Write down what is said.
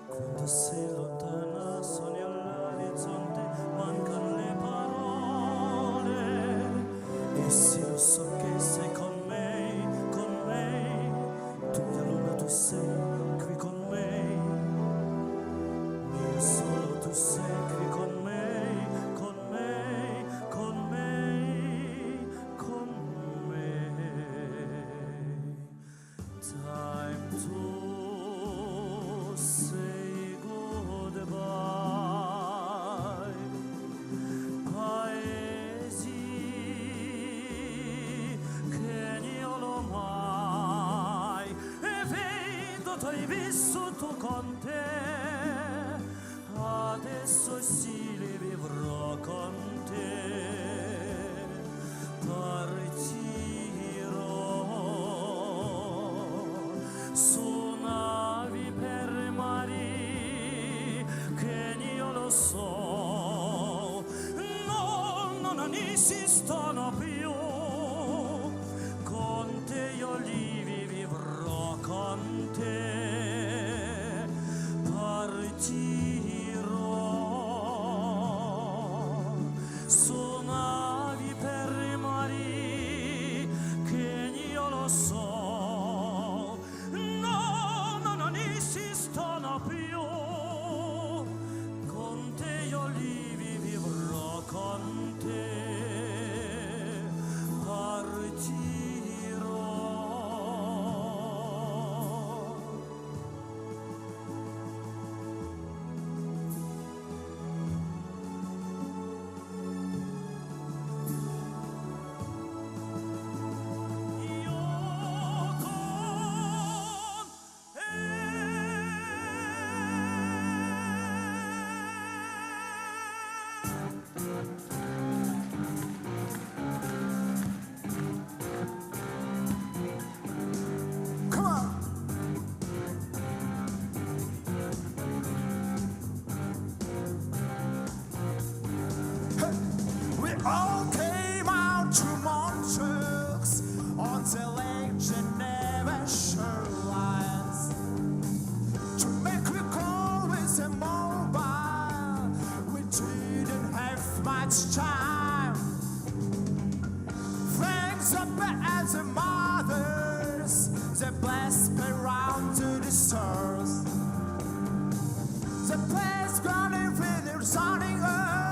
Quando sei lontana sogni all'orizzonte, mancano le parole. E sì, lo so che sei con me, tu mia luna, tu sei qui con me, mio solo tu sei qui con me, con me, con me, con me. Time to say goodbye. Paesi che non ho mai veduto e vissuto con te. Adesso sì li vivrò con te. Partirò su navi per mari che io lo so, non esistono più. Con te io li vivrò con te. Partirò su navi per mari che io lo so, non esistono più. Con te io li vivrò con te. Partirò. Io Come on. Hey, we all came out to Montreux on the Lake Geneva shorelines to make a call with a mobile. We didn't have much time. Thanks up as the mothers, they blessed me round to the stars. The place gone in finish running earth.